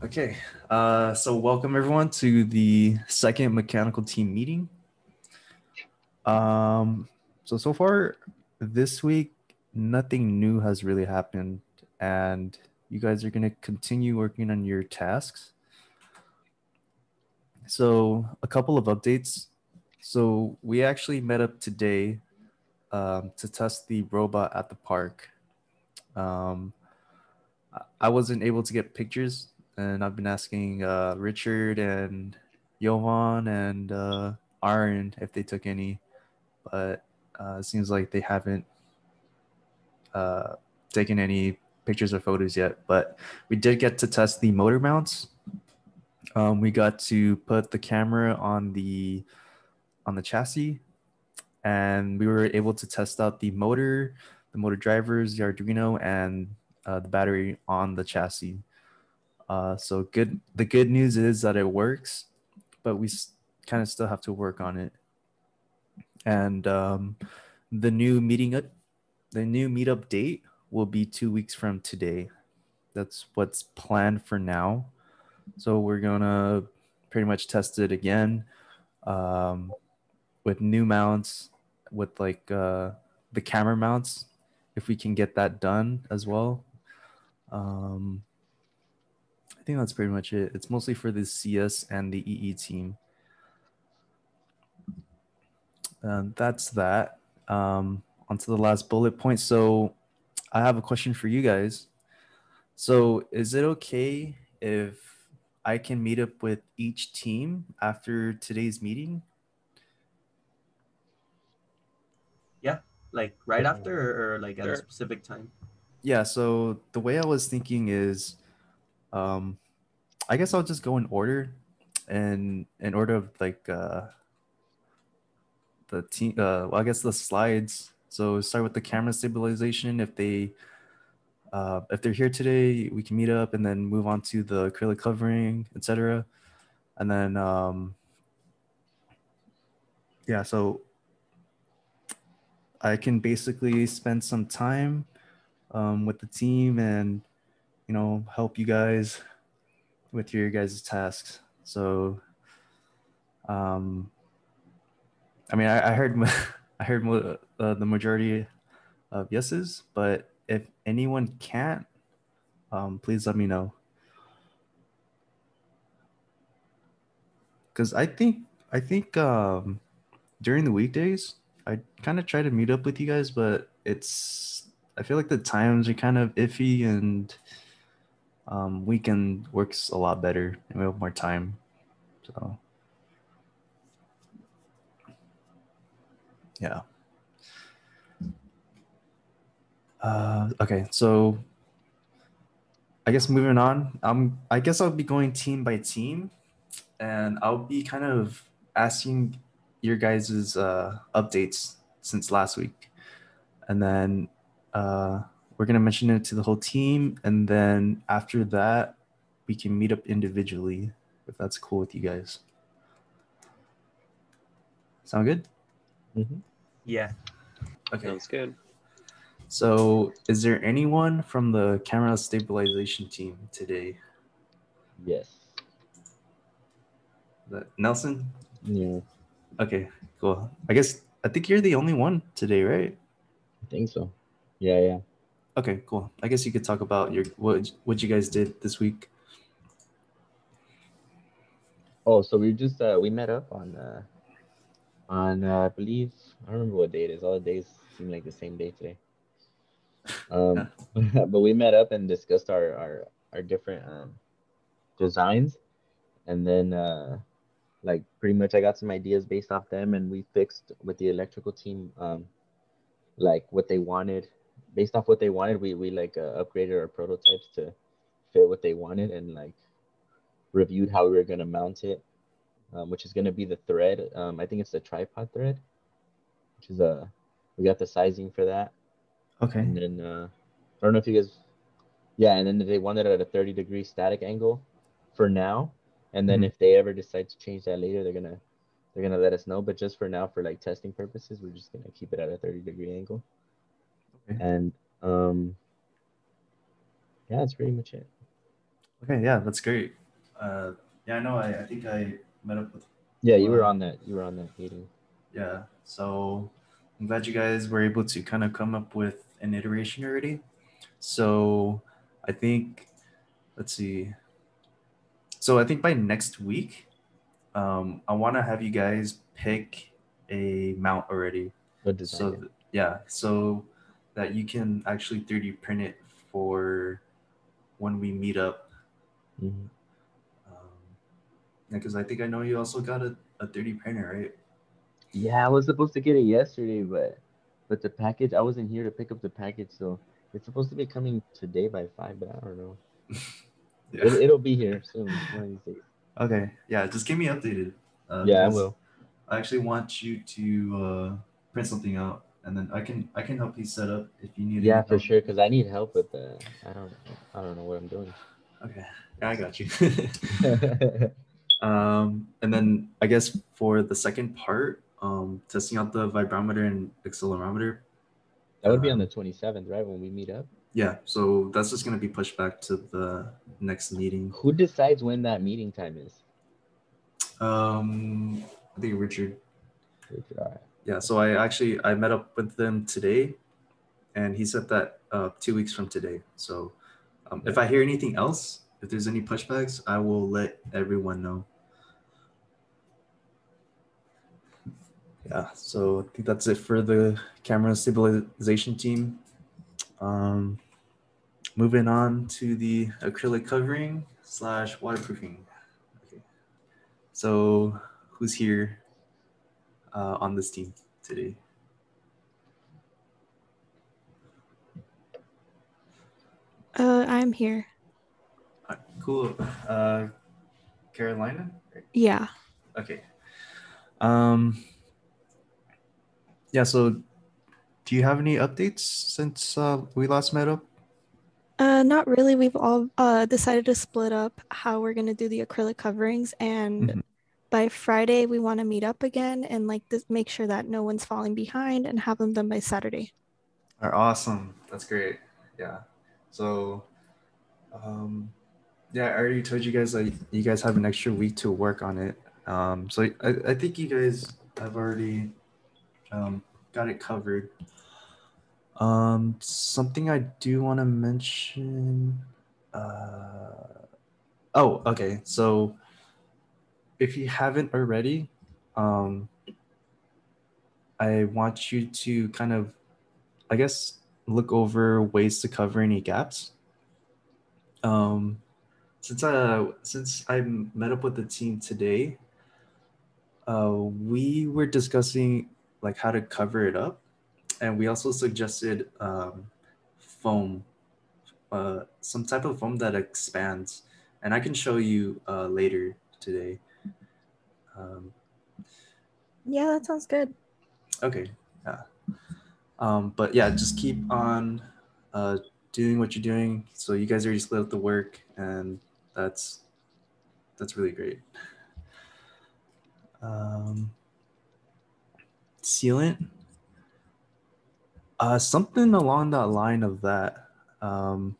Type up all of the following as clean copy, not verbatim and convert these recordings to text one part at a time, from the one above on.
Okay, so welcome everyone to the second mechanical team meeting. So far this week, nothing new has really happened, and you guys are gonna continue working on your tasks. So a couple of updates. So we actually met up today to test the robot at the park. Um, I wasn't able to get pictures, and I've been asking Richard and Jovan and Aaron if they took any, but it seems like they haven't uh, taken any pictures or photos yet. But we did get to test the motor mounts. We got to put the camera on the chassis, and we were able to test out the motor drivers, the Arduino, and the battery on the chassis. So good. The good news is that it works, but we kind of still have to work on it. And the new the new meetup date will be 2 weeks from today. That's what's planned for now. So we're gonna pretty much test it again um, with new mounts, with like the camera mounts, if we can get that done as well. Um, I think that's pretty much it. It's mostly for the CS and the EE team. That's that. On to the last bullet point. So I have a question for you guys. So is it okay if I can meet up with each team after today's meeting? Yeah, like right Yeah, after or like at a sure. specific time. Yeah. So the way I was thinking is, um, I guess I'll just go in order, and in order of like the team. Well, I guess the slides. So start with the camera stabilization. If they're here today, we can meet up and then move on to the acrylic covering, etc. And then yeah, so I can basically spend some time with the team and help you guys with your guys' tasks. So um, I mean, I heard I heard the majority of yeses, but if anyone can't, please let me know. Because I think during the weekdays I kind of try to meet up with you guys, but I feel like the times are kind of iffy, and weekend works a lot better and we have more time. So yeah. Okay, so I guess moving on. I guess I'll be going team by team, and I'll be kind of asking your guys' updates since last week, and then we're gonna mention it to the whole team, and then after that, we can meet up individually if that's cool with you guys. Sound good? Hmm. Yeah. Okay. Sounds good. So, is there anyone from the camera stabilization team today? Yes. Nelson? Yeah, Okay, cool. I think you're the only one today, right? I think so. Yeah. Okay, cool. I guess you could talk about your what you guys did this week. Oh, so we just we met up on I believe I don't remember what day it is. All the days seem like the same day today. Yeah. But we met up and discussed our different designs, and then like pretty much I got some ideas based off them, and we fixed with the electrical team like what they wanted. Based off what they wanted, we like upgraded our prototypes to fit what they wanted, and like reviewed how we were going to mount it, which is going to be the thread. I think it's the tripod thread, which is we got the sizing for that. Okay. And then I don't know if you guys, yeah, and then they want it at a 30-degree static angle for now. And then Mhm. if they ever decide to change that later, they're gonna let us know. But just for now, for like testing purposes, we're just gonna keep it at a 30-degree angle. Okay. And um, yeah, that's pretty much it. Okay, yeah, that's great. Yeah, I know. I think I met up with. Yeah, you were Uh, on that. You were on that meeting. yeah, so I'm glad you guys were able to kind of come up with an iteration already. So I think, let's see. So I think by next week, I want to have you guys pick a mount already. What design So it? yeah, so that you can actually 3D print it for when we meet up. Hmm. Because I think I know you also got a 3D printer, right? Yeah, I was supposed to get it yesterday, but the package, I wasn't here to pick up the package, so it's supposed to be coming today by 5, but I don't know. Yeah. It'll be here soon, one of these days. Okay. Yeah. Just keep me updated. Yeah, I Because will. I actually want you to print something out, and then I can help you set up if you need Yeah, any for help. sure, because I need help with the. I don't know what I'm doing. Okay. Yeah, I got you. And then I guess for the second part, testing out the vibrometer and accelerometer. That would be on the Um, 27th, right, when we meet up. yeah. So that's just gonna be pushed back to the next meeting. Who decides when that meeting time is? I think Richard. Richard, all right. Yeah. So I met up with them today, and he said that 2 weeks from today. So if Yeah. I hear anything else, if there's any pushbacks, I will let everyone know. Yeah. So I think that's it for the camera stabilization team. Um, moving on to the acrylic covering slash waterproofing. Okay. So who's here on this team today? I'm here. Cool. Carolina? Yeah. Okay. Um, yeah, so do you have any updates since we last met up? Not really. We've all decided to split up how we're gonna do the acrylic coverings, and Mhm. by Friday we want to meet up again and like this, make sure that no one's falling behind and have them done by Saturday. Are awesome. That's great. Yeah. So, um, yeah, I already told you guys like you guys have an extra week to work on it. So I think you guys have already got it covered. Something I do want to mention. Oh, okay. So if you haven't already, um, I want you to kind of, I guess, look over ways to cover any gaps. Um, since I met up with the team today, we were discussing like how to cover it up, and we also suggested foam, some type of foam that expands, and I can show you later today. Um, Yeah, that sounds good. okay, yeah. But yeah, just keep on uh, doing what you're doing. So you guys already split up the work, and that's that's really great. Um, Sealant, something along that line of that. Um,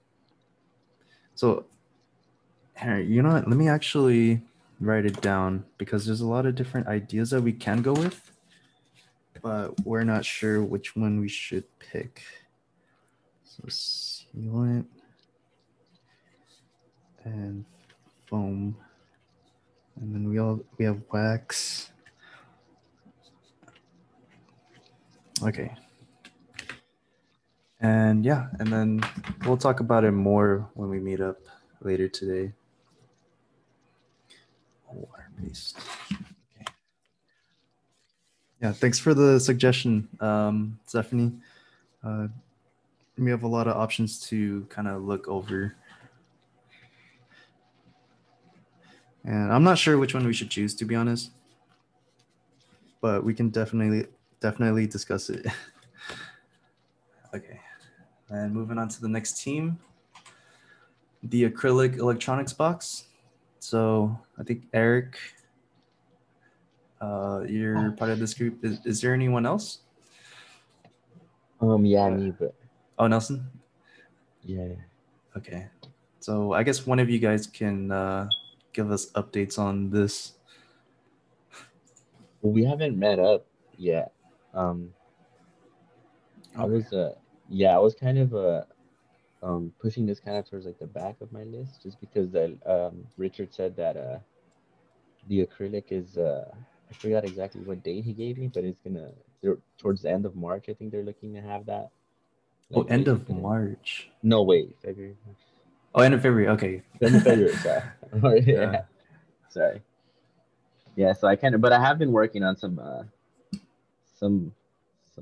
so, Harry, you know what? Let me actually write it down because there's a lot of different ideas that we can go with, but we're not sure which one we should pick. So, sealant and foam, and then we have wax. Okay. And yeah, and then we'll talk about it more when we meet up later today. Water based. Okay. Yeah, thanks for the suggestion, Stephanie. Uh, we have a lot of options to kind of look over. And I'm not sure which one we should choose, to be honest, but we can definitely discuss it. Okay. And moving on to the next team, the acrylic electronics box. So I think Eric, you're part of this group. Is there anyone else? Yeah, me, but Oh, Nelson. yeah. Okay. So I guess one of you guys can give us updates on this. Well, we haven't met up yet. I Okay. was yeah, I was kind of pushing this kind of towards like the back of my list just because Richard said that the acrylic is I forgot exactly what date he gave me, but it's gonna towards the end of March. I think they're looking to have that Oh, like end ready to of put in. March. No, wait, February. Oh, end of February. Okay. End of February. Sorry. Yeah. Yeah, sorry. Yeah, so I kind of, but I have been working on some some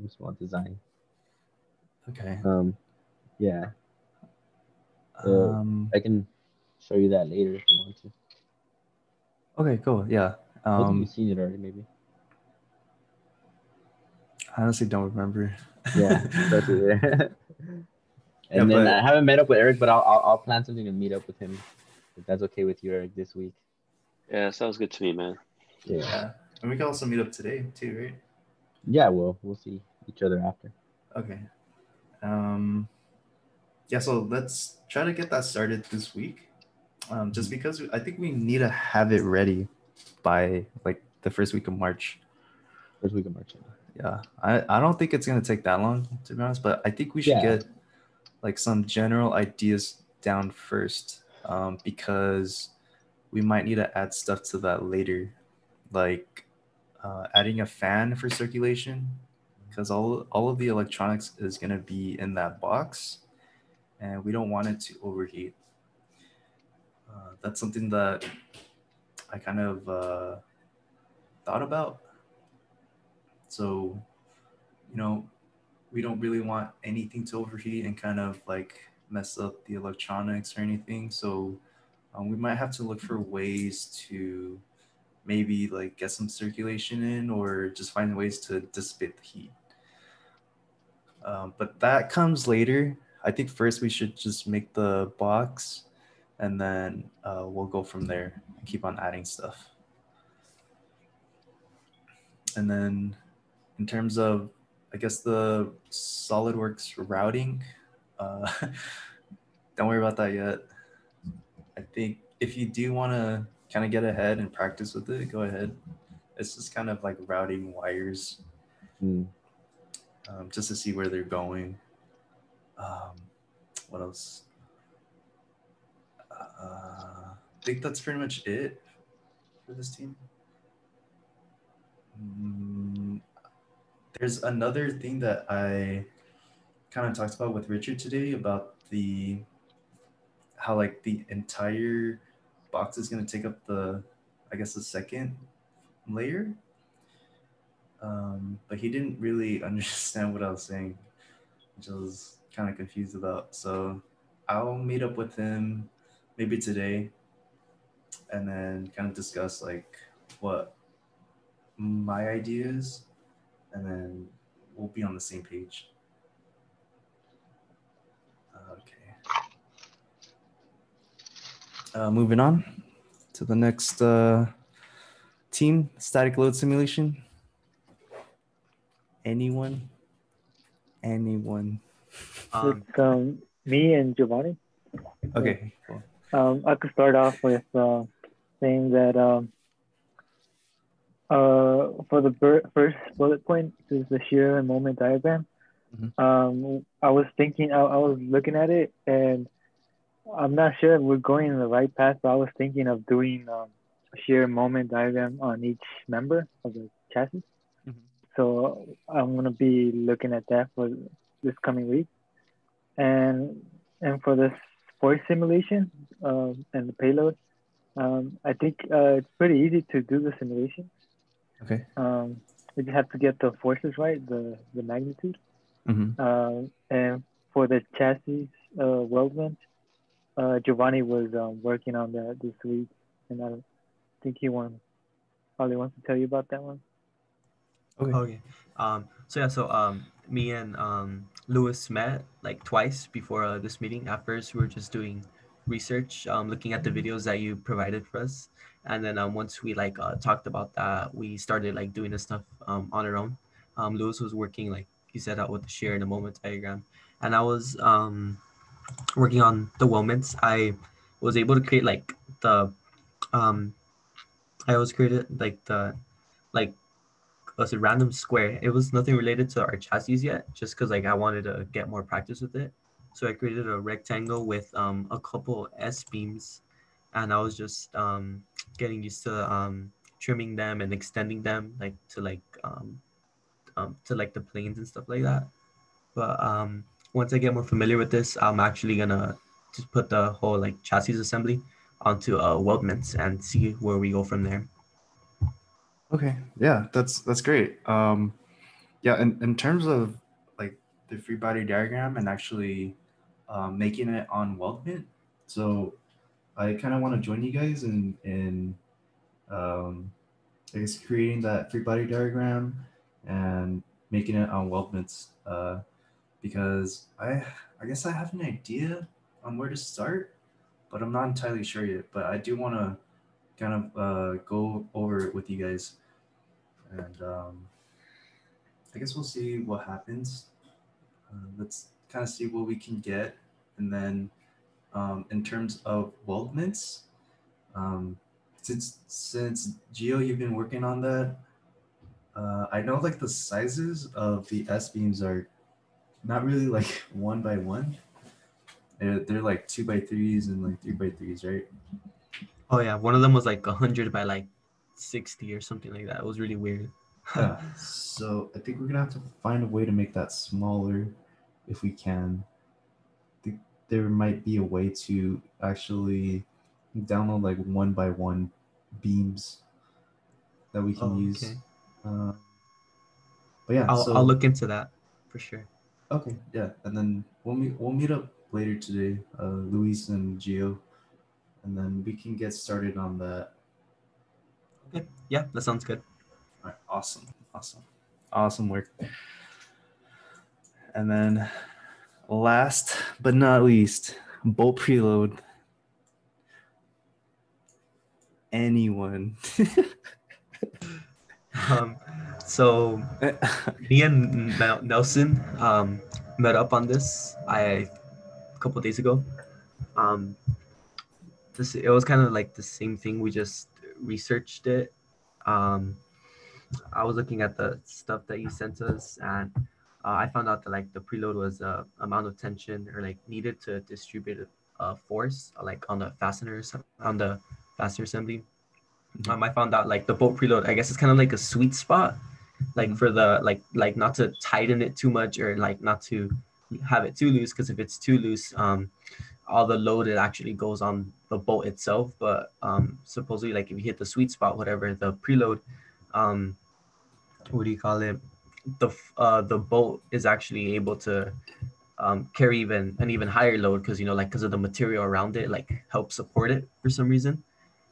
small design. Okay. Um, yeah, so Um. I can show you that later if you want to. Okay. Cool. Yeah. I think you've seen it already, maybe. I honestly don't remember. Yeah, that's it. Yeah, And then I but haven't met up with Eric, but I'll plan something to meet up with him if that's okay with you, Eric, this week. Yeah, sounds good to me, man. Yeah, yeah, and we can also meet up today too, right? yeah. We'll see each other after. Okay. Um. Yeah. So let's try to get that started this week. Just because I think we need to have it ready by like the first week of March. First week of March. Yeah. I don't think it's gonna take that long to be honest, but I think we should Yeah. get like some general ideas down first, because we might need to add stuff to that later, like adding a fan for circulation, because all of the electronics is going to be in that box, and we don't want it to overheat. That's something that I kind of thought about. So, you know, we don't really want anything to overheat and kind of like mess up the electronics or anything. So we might have to look for ways to maybe like get some circulation in or just find ways to dissipate the heat. But that comes later. I think first we should just make the box, and then we'll go from there and keep on adding stuff. And then in terms of, I guess, the SolidWorks routing, uh, don't worry about that yet. I think if you do want to kind of get ahead and practice with it, go ahead. It's just kind of like routing wires, Mm. just to see where they're going. What else? I think that's pretty much it for this team. There's another thing that I kind of talked about with Richard today about the how like the entire box is going to take up the, I guess, the second layer. But he didn't really understand what I was saying, which I was kind of confused about. So I'll meet up with him maybe today and then kind of discuss like what my idea is, and then we'll be on the same page. Okay. Moving on to the next team, static load simulation. Anyone? It's me and Giovanni. Okay, cool. I could start off with saying that for the first bullet point is the shear and moment diagram. I was thinking, I was looking at it, and I'm not sure if we're going in the right path, but I was thinking of doing a shear moment diagram on each member of the chassis. So I'm gonna be looking at that for this coming week, and for this force simulation and the payload, I think it's pretty easy to do the simulation. Okay. We just have to get the forces right, the magnitude. Mm-hmm. And for the chassis weldment, Giovanni was working on that this week, and I think he probably wants to tell you about that one. Okay. So me and Lewis met like twice before this meeting. At first, we were just doing research, looking at the videos that you provided for us, and then once we like talked about that, we started like doing this stuff on our own. Lewis was working, like he set out with the shear and the moment diagram, and I was working on the weldments, I was able to create like the I was created like the like was a random square. It was nothing related to our chassis yet, just because like I wanted to get more practice with it. So I created a rectangle with a couple S beams, and I was just getting used to trimming them and extending them like to like the planes and stuff like that. But once I get more familiar with this, I'm actually gonna just put the whole like chassis assembly onto weldments and see where we go from there. Okay, yeah, that's great. Yeah, in terms of like the free body diagram and actually making it on Weldment, so I kind of want to join you guys in I guess creating that free body diagram and making it on Weldments, because I guess I have an idea on where to start, but I'm not entirely sure yet. But I do want to kind of go over it with you guys, and I guess we'll see what happens. Let's kind of see what we can get, and then in terms of weldments, um, since Geo, you've been working on that. I know like the sizes of the S beams are not really like one by one. They're like 2x3s and like 3x3s, right? Oh yeah, one of them was like 100 by like 60 or something like that. It was really weird. Yeah. So I think we're gonna have to find a way to make that smaller if we can. I think there might be a way to actually download like one by one beams that we can use. Okay. But yeah, I'll look into that for sure. Okay, yeah, and then we'll meet up later today, Luis and Gio, and then we can get started on that. Okay. Yeah, that sounds good. All right, awesome work. And then, last but not least, bolt preload. Anyone? So me and Nelson met up on this a couple days ago. It was kind of like the same thing. We just researched it. I was looking at the stuff that you sent us, and I found out that like the preload was amount of tension or like needed to distribute force like on the fasteners on the fastener assembly. I found out like the bolt preload, I guess it's kind of like a sweet spot, like for the like not to tighten it too much or like not to have it too loose, because if it's too loose, all the load it actually goes on the bolt itself. But supposedly like if you hit the sweet spot, whatever, the preload, what do you call it? The bolt is actually able to carry an even higher load, because because of the material around it like helps support it for some reason.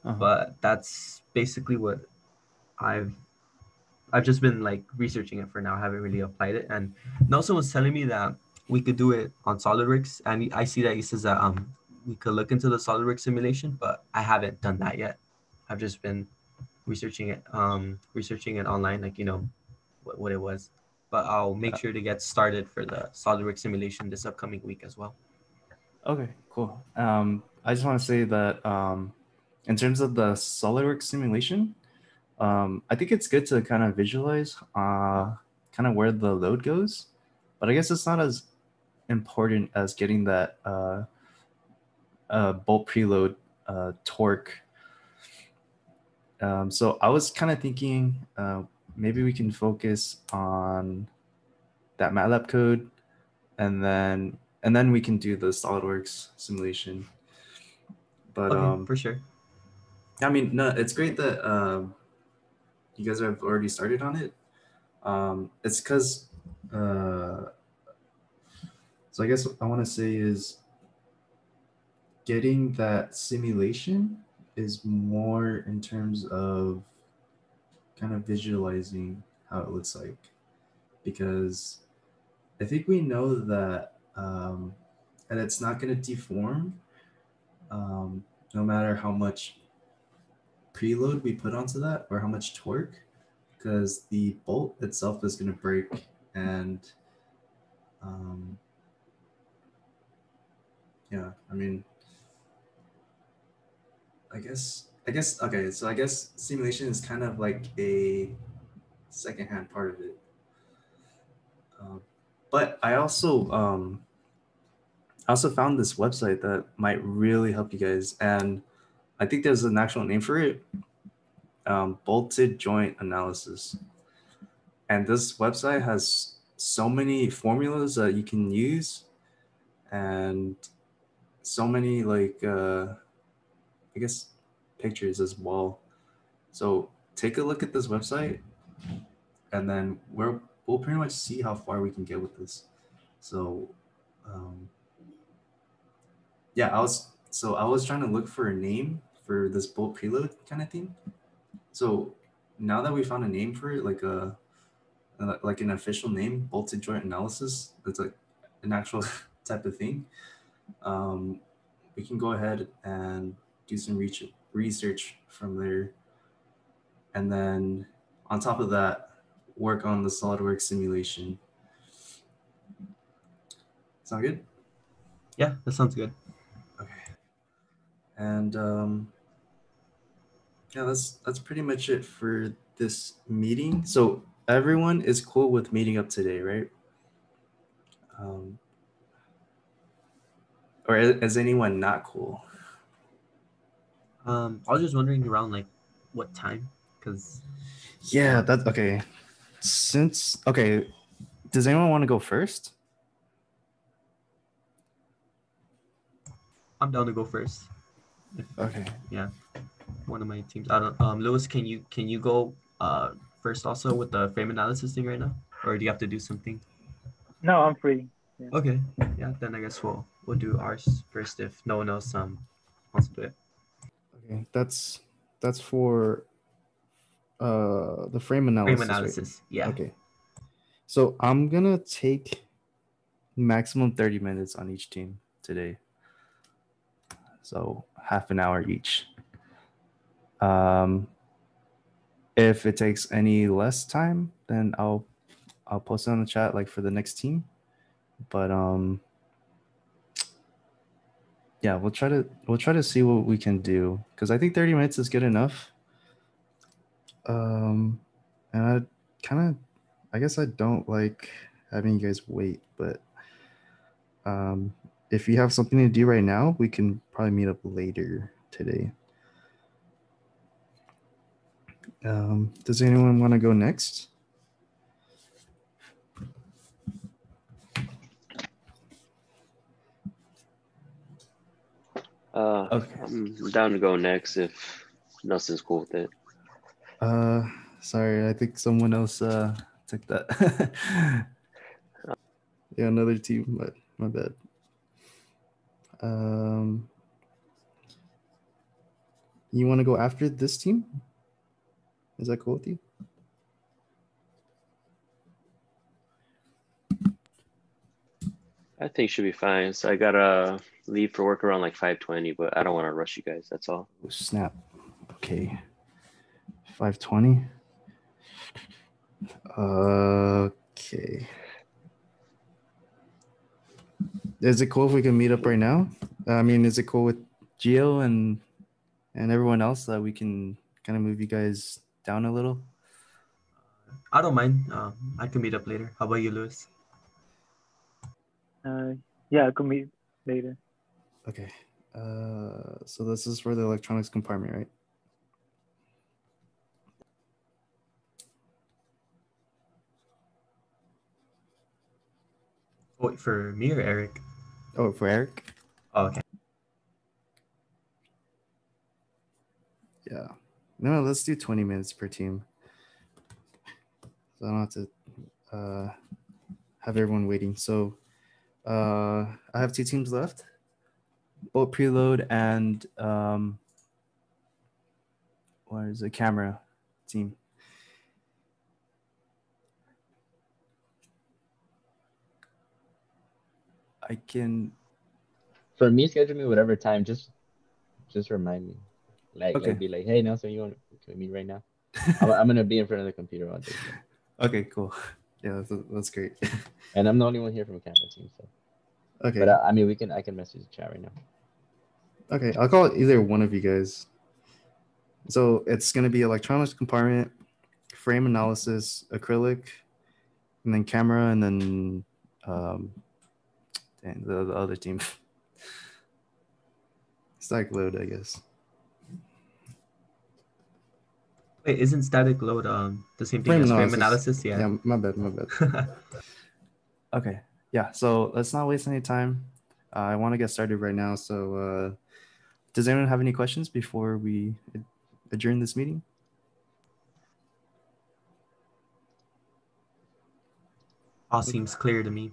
But that's basically what I've just been like researching it for now. I haven't really applied it. And Nelson was telling me that we could do it on SolidWorks, and I see that he says that we could look into the SolidWorks simulation, but I haven't done that yet. I've just been researching it online, like what it was. But I'll make sure to get started for the SolidWorks simulation this upcoming week as well. Okay, cool. I just want to say that in terms of the SolidWorks simulation, I think it's good to kind of visualize kind of where the load goes, but I guess it's not as important as getting that bolt preload torque. So I was kind of thinking maybe we can focus on that MATLAB code, and then we can do the SolidWorks simulation. But okay, for sure. I mean, no, it's great that you guys have already started on it. It's because so I guess what I want to say is getting that simulation is more in terms of kind of visualizing how it looks like, because I think we know that and it's not going to deform no matter how much preload we put onto that or how much torque, because the bolt itself is going to break, and yeah, I mean, I guess okay. So I guess simulation is kind of like a secondhand part of it. But I also found this website that might really help you guys, and I think there's an actual name for it. Bolted joint analysis, and this website has so many formulas that you can use, and so many like I guess pictures as well. So take a look at this website, and then we'll pretty much see how far we can get with this. So um, yeah, I was trying to look for a name for this bolt preload kind of thing. So now that we found a name for it, like an official name, bolted joint analysis, it's like an actual type of thing. We can go ahead and do some research from there, and then on top of that, work on the SolidWorks simulation. Sound good? Yeah, that sounds good. Okay. And yeah, that's pretty much it for this meeting. So everyone is cool with meeting up today, right? Or is anyone not cool? I was just wondering around like what time, because Yeah, that's okay. Okay, does anyone want to go first? I'm down to go first. Okay. Yeah, one of my teams. I don't. Lewis, can you go first also with the frame analysis thing right now, or do you have to do something? No, I'm free. Yeah. Okay. Yeah. Then I guess we'll do ours first if no one else wants to do it. Okay, that's for the frame analysis. Frame analysis. Right? Yeah. Okay. So I'm gonna take maximum 30 minutes on each team today. So half an hour each. If it takes any less time, then I'll post it on the chat like for the next team. But yeah, we'll try to see what we can do, because I think 30 minutes is good enough. And I guess I don't like having you guys wait, but if you have something to do right now, we can probably meet up later today. Does anyone want to go next? Okay. I'm down to go next if Nelson's cool with it. Sorry, I think someone else took that. Yeah, another team, but my bad. You want to go after this team? Is that cool with you? I think should be fine. So I gotta leave for work around like 5:20, but I don't want to rush you guys. That's all. Oh, snap. Okay. 5:20. Okay. Is it cool if we can meet up right now? I mean, is it cool with Gio and everyone else that we can kind of move you guys down a little? I don't mind. I can meet up later. How about you, Lewis? Yeah, I can meet later. Okay. So this is for the electronics compartment, right? Wait, for me or Eric? Oh, for Eric? Oh, okay. Yeah. No, let's do 20 minutes per team. So I don't have to have everyone waiting. So I have two teams left. Bolt preload and what is it? Camera team. I can. For me, schedule me whatever time. Just remind me. Okay. Like be like, hey Nelson, can we meet right now? I'm gonna be in front of the computer all day. Okay, cool. Yeah, that's great. And I'm the only one here from camera team, so. Okay. But I mean, I can message the chat right now. Okay, I'll call either one of you guys. So it's going to be electronics compartment, frame analysis, acrylic, and then camera, and then the other team. Static load, I guess. Wait, isn't static load the same thing as frame analysis? Yeah. Yeah, my bad. Okay. Yeah, so let's not waste any time. I want to get started right now. So does anyone have any questions before we adjourn this meeting? All seems clear to me.